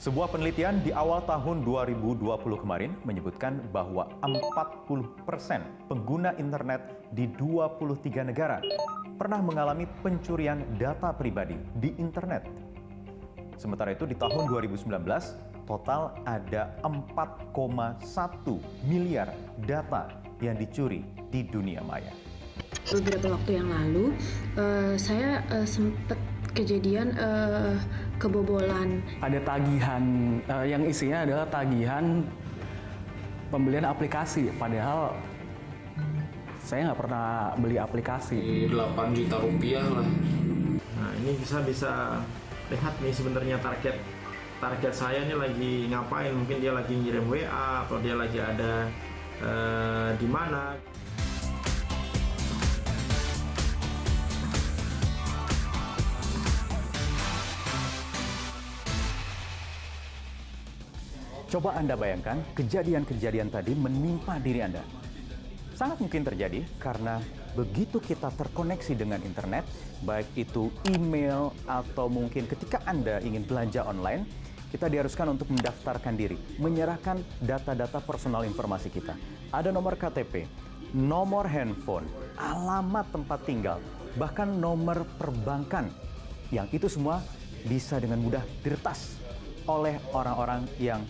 Sebuah penelitian di awal tahun 2020 kemarin menyebutkan bahwa 40% pengguna internet di 23 negara pernah mengalami pencurian data pribadi di internet. Sementara itu di tahun 2019, total ada 4,1 miliar data yang dicuri di dunia maya. Beberapa waktu yang lalu, saya sempat kejadian kebobolan. Ada tagihan yang isinya adalah tagihan pembelian aplikasi, padahal saya nggak pernah beli aplikasi. 8 juta rupiah lah. Nah, ini bisa lihat nih sebenarnya target saya ini lagi ngapain. Mungkin dia lagi ngirim WA atau dia lagi ada di mana. Coba Anda bayangkan kejadian-kejadian tadi menimpa diri Anda. Sangat mungkin terjadi karena begitu kita terkoneksi dengan internet, baik itu email atau mungkin ketika Anda ingin belanja online, kita diharuskan untuk mendaftarkan diri, menyerahkan data-data personal informasi kita. Ada nomor KTP, nomor handphone, alamat tempat tinggal, bahkan nomor perbankan. Yang itu semua bisa dengan mudah diretas oleh orang-orang yang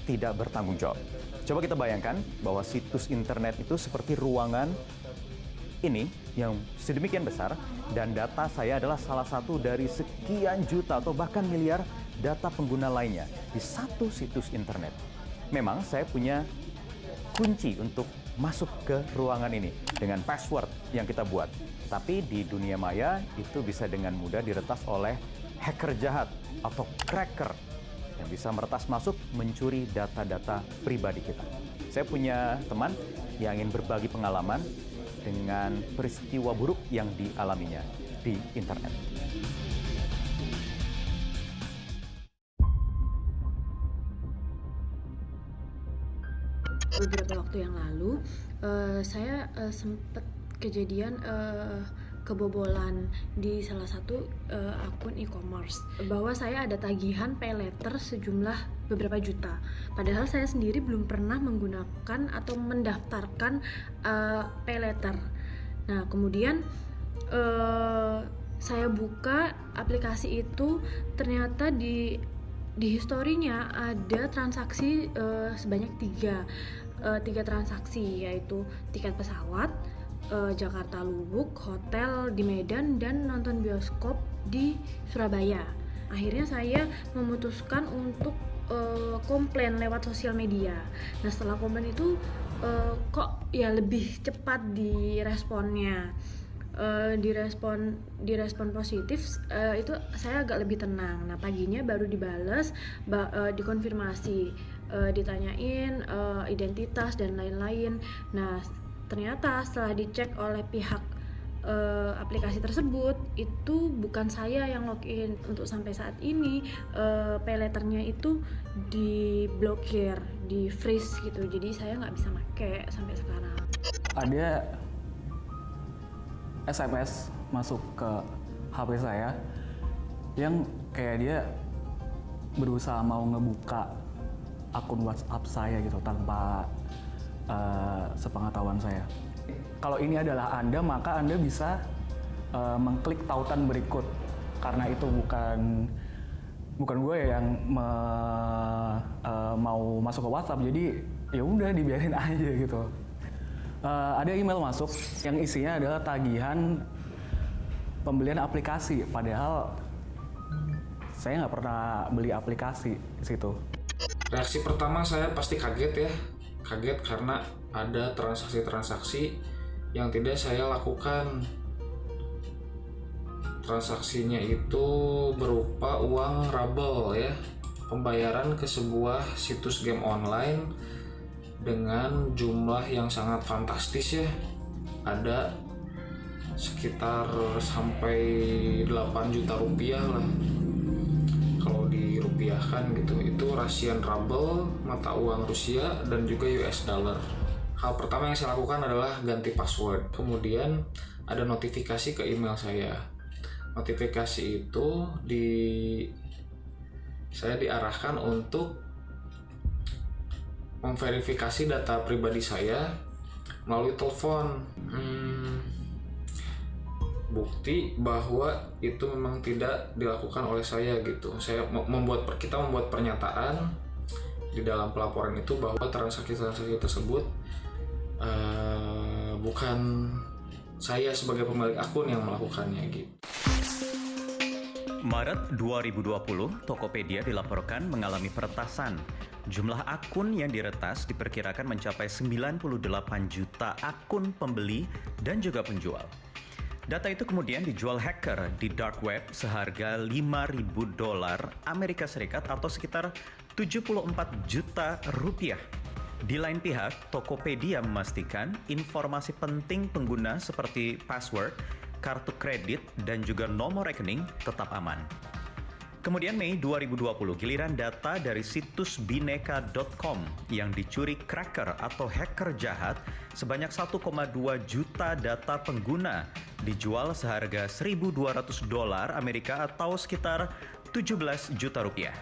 tidak bertanggung jawab. Coba kita bayangkan bahwa situs internet itu seperti ruangan ini yang sedemikian besar dan data saya adalah salah satu dari sekian juta atau bahkan miliar data pengguna lainnya di satu situs internet. Memang saya punya kunci untuk masuk ke ruangan ini dengan password yang kita buat. Tapi di dunia maya itu bisa dengan mudah diretas oleh hacker jahat atau cracker yang bisa meretas masuk mencuri data-data pribadi kita. Saya punya teman yang ingin berbagi pengalaman dengan peristiwa buruk yang dialaminya di internet. Beberapa waktu yang lalu, saya sempat kejadian kebobolan di salah satu akun e-commerce, bahwa saya ada tagihan pay letter sejumlah beberapa juta. Padahal saya sendiri belum pernah menggunakan atau mendaftarkan pay letter. Nah, kemudian saya buka aplikasi itu, ternyata di historinya ada transaksi sebanyak tiga transaksi, yaitu tiket pesawat Jakarta Lubuk, hotel di Medan, dan nonton bioskop di Surabaya. Akhirnya saya memutuskan untuk komplain lewat sosial media. Nah, setelah komplain itu kok ya lebih cepat diresponnya. Direspon positif, itu saya agak lebih tenang. Nah, paginya baru dibales, dikonfirmasi, ditanyain identitas dan lain-lain. Nah, ternyata setelah dicek oleh pihak aplikasi tersebut, itu bukan saya yang login. Untuk sampai saat ini pay letternya itu diblokir, di freeze gitu. Jadi saya nggak bisa pakai sampai sekarang. Ada SMS masuk ke HP saya yang kayak dia berusaha mau ngebuka akun WhatsApp saya gitu tanpa sepengetahuan saya. Kalau ini adalah Anda, maka Anda bisa mengklik tautan berikut, karena itu bukan gue yang mau masuk ke WhatsApp, jadi ya udah dibiarin aja gitu. Ada email masuk yang isinya adalah tagihan pembelian aplikasi, padahal saya nggak pernah beli aplikasi di situ. Reaksi pertama saya pasti kaget ya. Kaget karena ada transaksi-transaksi yang tidak saya lakukan. Transaksinya itu berupa uang rubble ya, pembayaran ke sebuah situs game online dengan jumlah yang sangat fantastis ya. Ada sekitar sampai 8 juta rupiah lah kalau dirupiahkan gitu. Itu Russian ruble, mata uang Rusia, dan juga US dollar. Hal pertama yang saya lakukan adalah ganti password. Kemudian ada notifikasi ke email saya. Notifikasi itu saya diarahkan untuk memverifikasi data pribadi saya melalui telepon. Bukti bahwa itu memang tidak dilakukan oleh saya gitu. Kita membuat pernyataan di dalam pelaporan itu bahwa transaksi-transaksi tersebut bukan saya sebagai pemilik akun yang melakukannya gitu. Maret 2020, Tokopedia dilaporkan mengalami peretasan. Jumlah akun yang diretas diperkirakan mencapai 98 juta akun pembeli dan juga penjual. Data itu kemudian dijual hacker di dark web seharga $5.000 Amerika Serikat atau sekitar 74 juta rupiah. Di lain pihak, Tokopedia memastikan informasi penting pengguna seperti password, kartu kredit, dan juga nomor rekening tetap aman. Kemudian Mei 2020, giliran data dari situs bineka.com yang dicuri cracker atau hacker jahat sebanyak 1,2 juta data pengguna dijual seharga $1.200 Amerika atau sekitar 17 juta rupiah.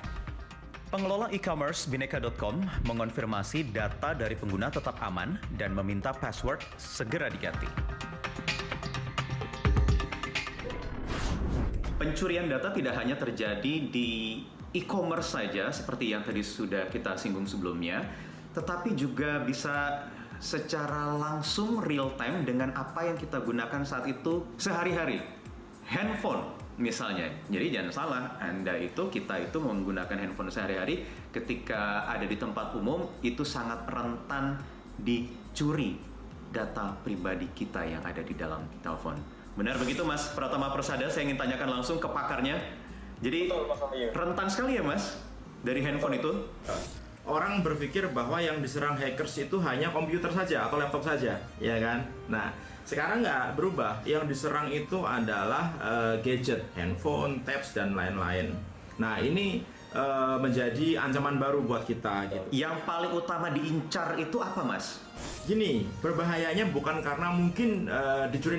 Pengelola e-commerce bineka.com mengonfirmasi data dari pengguna tetap aman dan meminta password segera diganti. Pencurian data tidak hanya terjadi di e-commerce saja seperti yang tadi sudah kita singgung sebelumnya, tetapi juga bisa secara langsung real time dengan apa yang kita gunakan saat itu sehari-hari. Handphone misalnya. Jadi jangan salah, kita itu menggunakan handphone sehari-hari ketika ada di tempat umum itu sangat rentan dicuri data pribadi kita yang ada di dalam telepon. Benar begitu Mas Pratama Persada, saya ingin tanyakan langsung ke pakarnya. Jadi rentan sekali ya Mas dari handphone itu? Orang berpikir bahwa yang diserang hackers itu hanya komputer saja atau laptop saja, ya kan? Nah, sekarang nggak berubah. Yang diserang itu adalah gadget, handphone, tabs, dan lain-lain. Nah, ini menjadi ancaman baru buat kita gitu. Yang paling utama diincar itu apa Mas? Gini, berbahayanya bukan karena mungkin dicuri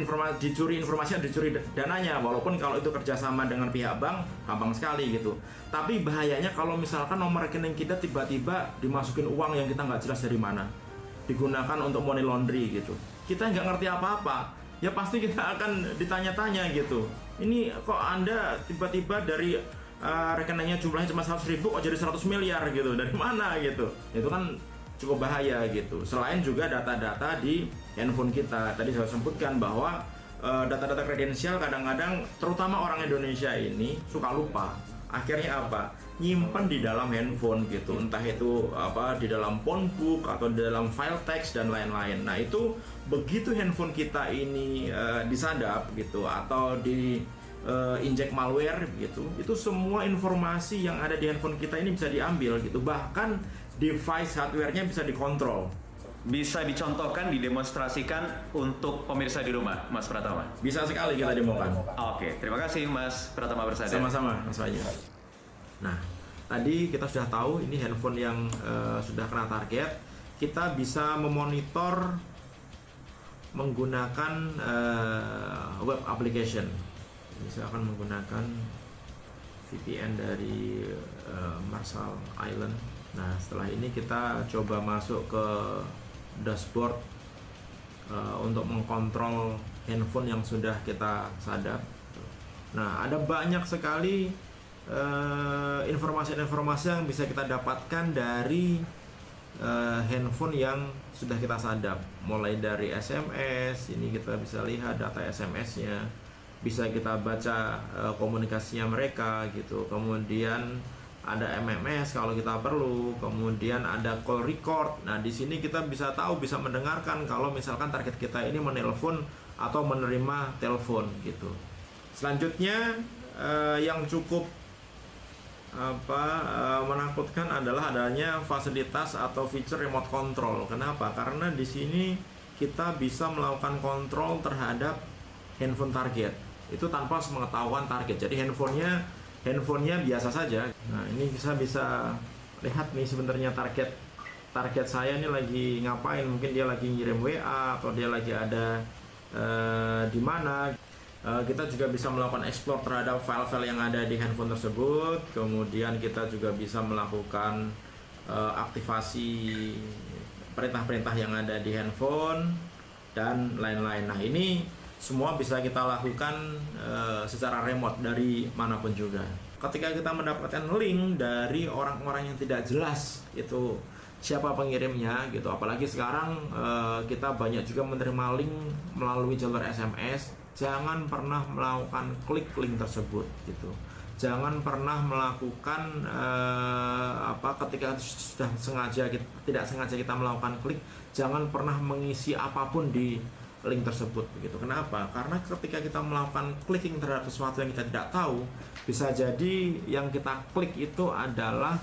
informasi atau dicuri dananya, walaupun kalau itu kerjasama dengan pihak bank gampang sekali gitu. Tapi bahayanya kalau misalkan nomor rekening kita tiba-tiba dimasukin uang yang kita nggak jelas dari mana, digunakan untuk money laundry gitu. Kita nggak ngerti apa-apa, ya pasti kita akan ditanya-tanya gitu. Ini kok Anda tiba-tiba dari rekeningnya jumlahnya cuma 100.000 kok jadi 100 miliar gitu, dari mana gitu. Itu kan cukup bahaya gitu. Selain juga data-data di handphone kita, tadi saya sebutkan bahwa data-data kredensial kadang-kadang terutama orang Indonesia ini suka lupa. Akhirnya apa? Nyimpen di dalam handphone gitu, entah itu di dalam phone book atau di dalam file text dan lain-lain. Nah, itu begitu handphone kita ini disadap gitu atau di injek malware gitu, itu semua informasi yang ada di handphone kita ini bisa diambil gitu. Bahkan device hardware-nya bisa dikontrol. Bisa dicontohkan, didemonstrasikan untuk pemirsa di rumah, Mas Pratama? Bisa sekali kita demokan. Oke, terima kasih Mas Pratama Persada. Sama-sama, Mas Wahyu. Nah, tadi kita sudah tahu ini handphone yang sudah kena target. Kita bisa memonitor menggunakan web application. Misalkan menggunakan VPN dari Marshall Island. Nah, setelah ini kita coba masuk ke dashboard untuk mengkontrol handphone yang sudah kita sadap. Nah, ada banyak sekali informasi-informasi yang bisa kita dapatkan dari handphone yang sudah kita sadap. Mulai dari SMS, ini kita bisa lihat data SMS-nya, bisa kita baca komunikasinya mereka gitu. Kemudian ada MMS kalau kita perlu, kemudian ada call record. Nah, di sini kita bisa tahu, bisa mendengarkan kalau misalkan target kita ini menelpon atau menerima telepon gitu. Selanjutnya yang cukup menakutkan adalah adanya fasilitas atau feature remote control. Kenapa? Karena di sini kita bisa melakukan kontrol terhadap handphone target itu tanpa sepengetahuan target. Jadi handphonenya biasa saja. Nah, ini bisa lihat nih sebenarnya target saya ini lagi ngapain. Mungkin dia lagi ngirim WA atau dia lagi ada di mana. Kita juga bisa melakukan explore terhadap file-file yang ada di handphone tersebut. Kemudian kita juga bisa melakukan aktivasi perintah-perintah yang ada di handphone dan lain-lain. Nah, ini semua bisa kita lakukan secara remote dari manapun juga. Ketika kita mendapatkan link dari orang-orang yang tidak jelas itu siapa pengirimnya gitu, apalagi sekarang kita banyak juga menerima link melalui jalur SMS, jangan pernah melakukan klik link tersebut gitu. Jangan pernah melakukan ketika sudah tidak sengaja kita melakukan klik, jangan pernah mengisi apapun di link tersebut begitu. Kenapa? Karena ketika kita melakukan clicking terhadap sesuatu yang kita tidak tahu, bisa jadi yang kita klik itu adalah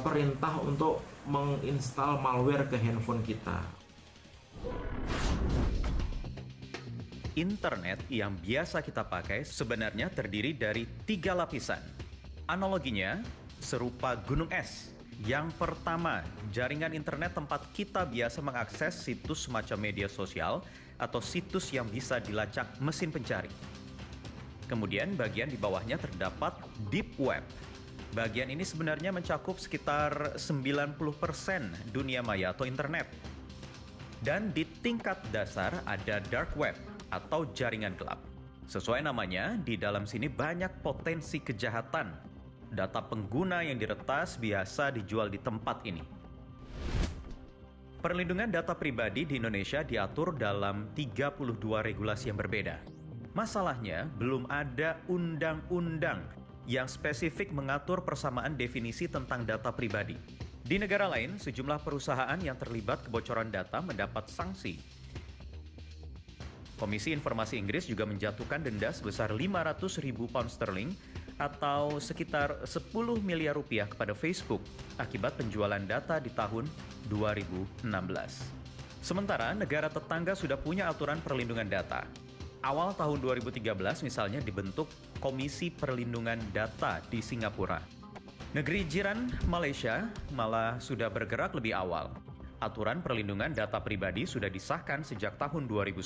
perintah untuk menginstal malware ke handphone kita. Internet yang biasa kita pakai sebenarnya terdiri dari 3 lapisan. Analoginya serupa gunung es. Yang pertama, jaringan internet tempat kita biasa mengakses situs semacam media sosial atau situs yang bisa dilacak mesin pencari. Kemudian bagian di bawahnya terdapat deep web. Bagian ini sebenarnya mencakup sekitar 90% dunia maya atau internet. Dan di tingkat dasar ada dark web atau jaringan gelap. Sesuai namanya, di dalam sini banyak potensi kejahatan. Data pengguna yang diretas biasa dijual di tempat ini. Perlindungan data pribadi di Indonesia diatur dalam 32 regulasi yang berbeda. Masalahnya, belum ada undang-undang yang spesifik mengatur persamaan definisi tentang data pribadi. Di negara lain, sejumlah perusahaan yang terlibat kebocoran data mendapat sanksi. Komisi Informasi Inggris juga menjatuhkan denda sebesar 500.000 pound sterling atau sekitar 10 miliar rupiah kepada Facebook akibat penjualan data di tahun 2016. Sementara negara tetangga sudah punya aturan perlindungan data. Awal tahun 2013 misalnya dibentuk Komisi Perlindungan Data di Singapura. Negeri jiran Malaysia malah sudah bergerak lebih awal. Aturan perlindungan data pribadi sudah disahkan sejak tahun 2010.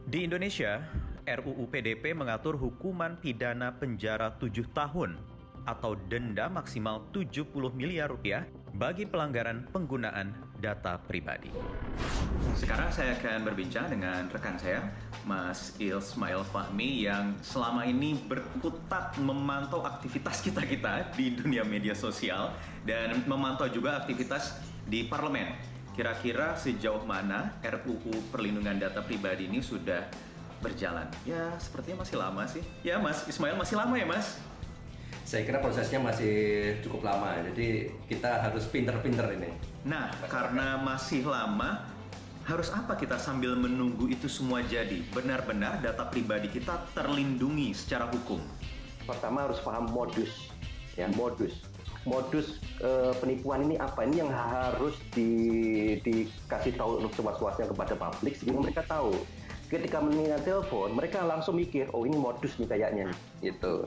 Di Indonesia, RUU PDP mengatur hukuman pidana penjara 7 tahun atau denda maksimal 70 miliar rupiah bagi pelanggaran penggunaan data pribadi. Sekarang saya akan berbincang dengan rekan saya, Mas Ismail Fahmi, yang selama ini berkutat memantau aktivitas kita-kita di dunia media sosial dan memantau juga aktivitas di parlemen. Kira-kira sejauh mana RUU Perlindungan Data Pribadi ini sudah berjalan? Ya, sepertinya masih lama sih. Ya, Mas Ismail, masih lama ya, Mas? Saya kira prosesnya masih cukup lama, jadi kita harus pinter-pinter ini. Nah, karena masih lama, harus apa kita sambil menunggu itu semua jadi? Benar-benar data pribadi kita terlindungi secara hukum. Pertama harus paham modus, ya modus penipuan ini apa? Ini yang harus dikasih tahu seluas-luasnya kepada publik sehingga mereka tahu. Ketika mendengar telepon, mereka langsung mikir, oh ini modus nih kayaknya, gitu.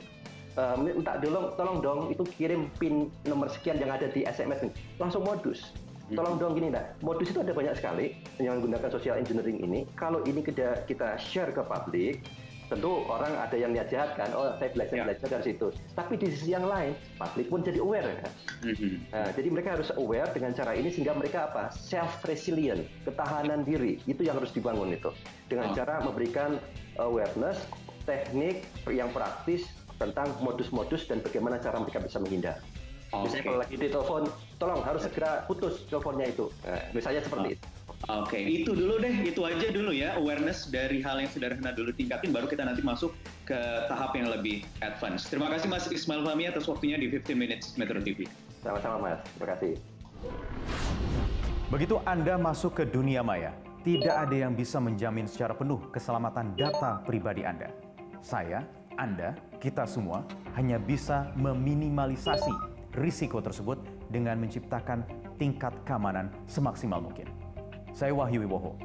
Minta tolong dong itu kirim pin nomor sekian yang ada di SMS nih, langsung modus. Tolong dong gini, modus itu ada banyak sekali yang menggunakan social engineering ini. Kalau ini kita share ke publik, tentu orang ada yang niat jahat kan, oh saya belajar dari situ. Tapi di sisi yang lain, publik pun jadi aware kan. Nah, jadi mereka harus aware dengan cara ini sehingga mereka self resilient, ketahanan diri itu yang harus dibangun itu dengan cara memberikan awareness, teknik yang praktis tentang modus-modus dan bagaimana cara mereka bisa menghindar. Misalnya kalau lagi ditelepon, tolong harus segera putus teleponnya itu. Misalnya seperti itu. Oke, itu dulu deh, itu aja dulu ya, awareness dari hal yang sederhana dulu tingkatin, baru kita nanti masuk ke tahap yang lebih advance. Terima kasih Mas Ismail Fahmi atas waktunya di 15 Minutes Metro TV. Sama-sama Mas, terima kasih. Begitu Anda masuk ke dunia maya, tidak ada yang bisa menjamin secara penuh keselamatan data pribadi Anda. Saya, Anda, kita semua hanya bisa meminimalisasi risiko tersebut dengan menciptakan tingkat keamanan semaksimal mungkin. Saya Wahyu Wibowo.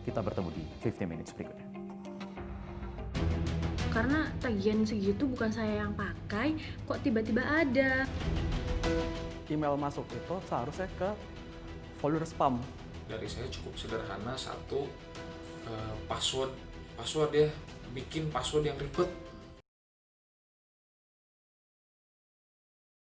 Kita bertemu di 15 Minutes berikutnya. Karena tagihan segitu bukan saya yang pakai, kok tiba-tiba ada. Email masuk itu seharusnya ke folder spam. Dari saya cukup sederhana, satu password ya, bikin password yang ribet